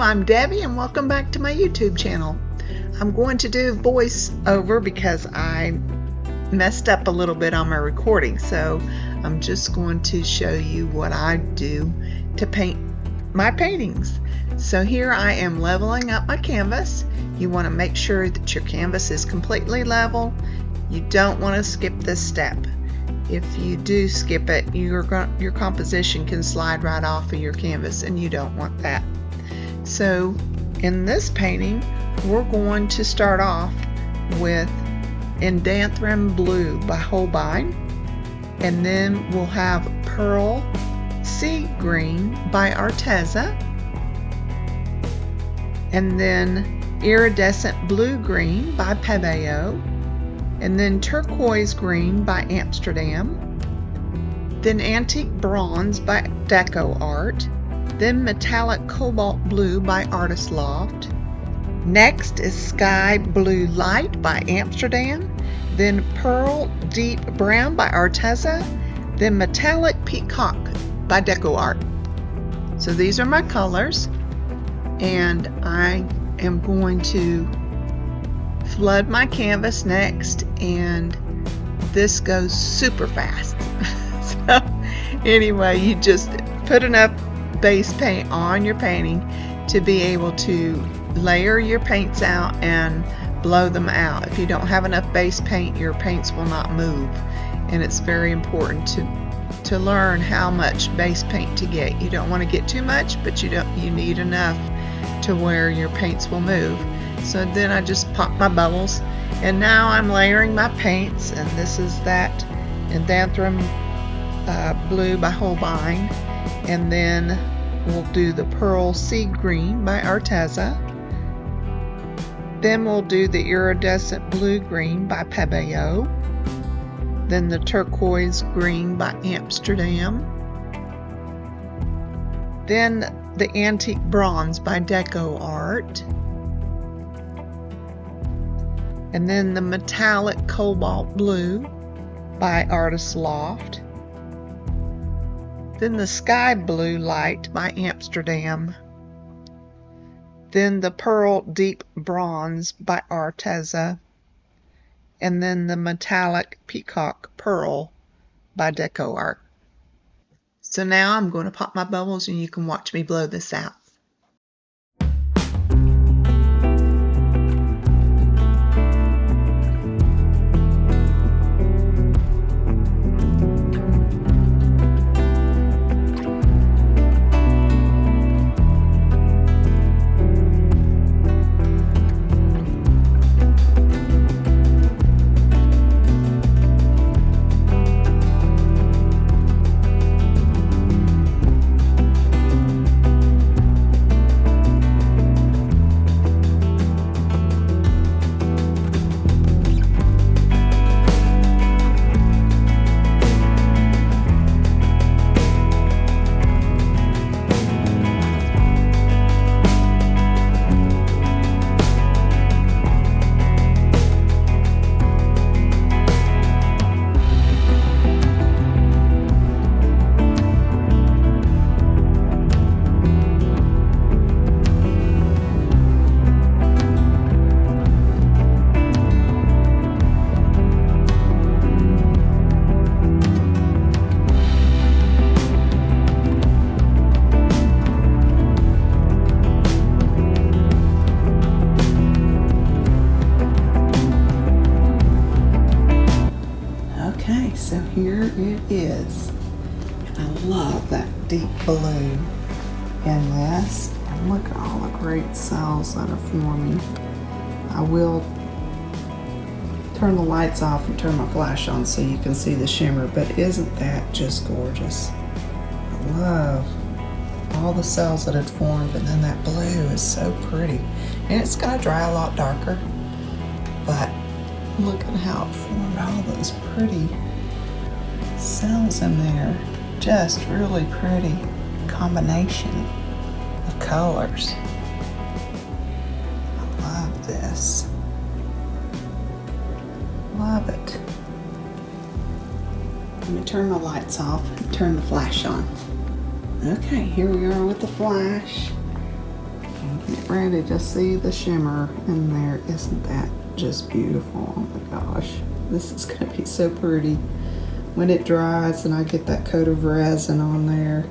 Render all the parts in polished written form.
I'm Debbie and welcome back to my YouTube channel. I'm going to do voiceover because I messed up a little bit on my recording, so I'm just going to show you what I do to paint my paintings. So here I am leveling up my canvas. You want to make sure that your canvas is completely level. You don't want to skip this step. If you do skip it, your composition can slide right off of your canvas, and you don't want that. So in this painting, we're going to start off with Indanthrene Blue by Holbein, and then we'll have Pearl Sea Green by Arteza, and then Iridescent Blue Green by Pebeo, and then Turquoise Green by Amsterdam, then Antique Bronze by DecoArt, then Metallic Cobalt Blue by Loft. Next is Sky Blue Light by Amsterdam, then Pearl Deep Brown by Arteza, then Metallic Peacock by DecoArt. So these are my colors, and I am going to flood my canvas next, and this goes super fast. So anyway, you just put enough base paint on your painting to be able to layer your paints out and blow them out. If you don't have enough base paint, your paints will not move, and it's very important to learn how much base paint to get. You don't want to get too much, but you need enough to where your paints will move. So then I just pop my bubbles, and now I'm layering my paints, and this is that Indanthrene Blue by Holbein, and then we'll do the Pearl Sea Green by Arteza, then we'll do the Iridescent Blue Green by Pebeo, then the Turquoise Green by Amsterdam, then the Antique Bronze by DecoArt, and then the Metallic Cobalt Blue by Loft, then the Sky Blue Light by Amsterdam, then the Pearl Deep Bronze by Arteza, and then the Metallic Peacock Pearl by DecoArt. So now I'm going to pop my bubbles, and you can watch me blow this out. So here it is. I love that deep blue in this. And look at all the great cells that are forming. I will turn the lights off and turn my flash on so you can see the shimmer, but isn't that just gorgeous? I love all the cells that had formed, and then that blue is so pretty. And it's going to dry a lot darker, but look at how it formed all those pretty cells in there. Just really pretty combination of colors. I love this. Love it. Let me turn my lights off and turn the flash on. Okay, here we are with the flash. Get ready to see the shimmer in there. Isn't that just beautiful? Oh my gosh. This is going to be so pretty. When it dries and I get that coat of resin on there,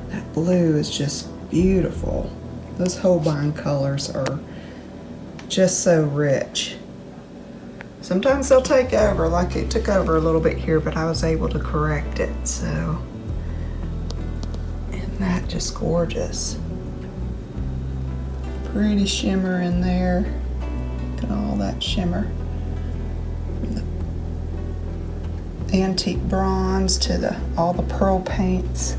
that blue is just beautiful. Those Holbein colors are just so rich. Sometimes they'll take over, like it took over a little bit here, but I was able to correct it, so. Isn't that just gorgeous? Pretty shimmer in there. Look at all that shimmer. From the antique bronze to all the pearl paints.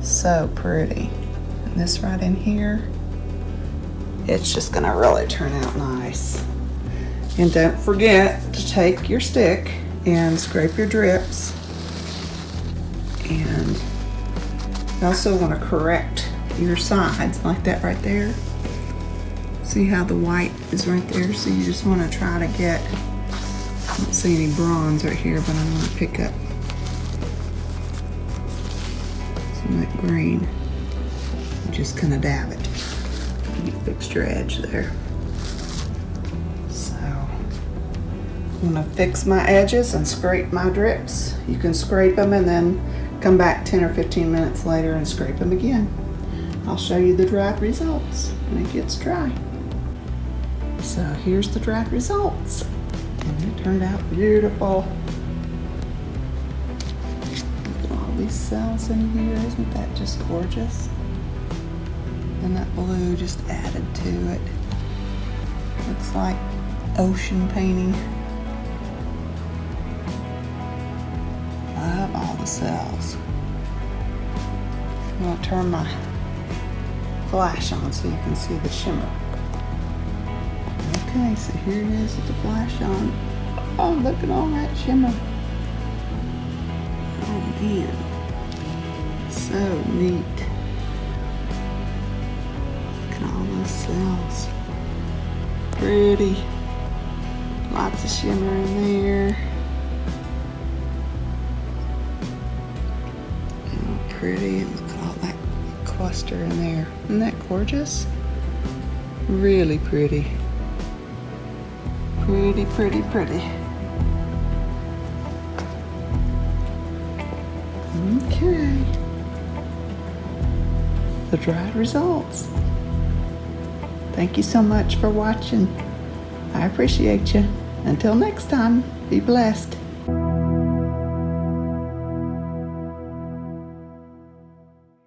So pretty. And this right in here, it's just gonna really turn out nice. And don't forget to take your stick and scrape your drips. And you also want to correct your sides like that right there. See how the white is right there? So you just want to try to get, I don't see any bronze right here, but I'm going to pick up some of that green. And just kind of dab it. You fixed your edge there. I'm going to fix my edges and scrape my drips. You can scrape them and then come back 10 or 15 minutes later and scrape them again. I'll show you the dried results when it gets dry. So here's the dried results. And it turned out beautiful. Look at all these cells in here. Isn't that just gorgeous? And that blue just added to it. Looks like ocean painting. Love all the cells. I'm going to turn my flash on so you can see the shimmer. Okay, so here it is with the flash on. Oh, look at all that shimmer. Oh man, so neat. Look at all those cells. Pretty. Lots of shimmer in there. Pretty, and look at all that cluster in there. Isn't that gorgeous? Really pretty. Pretty, pretty, pretty. Okay. The dried results. Thank you so much for watching. I appreciate you. Until next time, be blessed.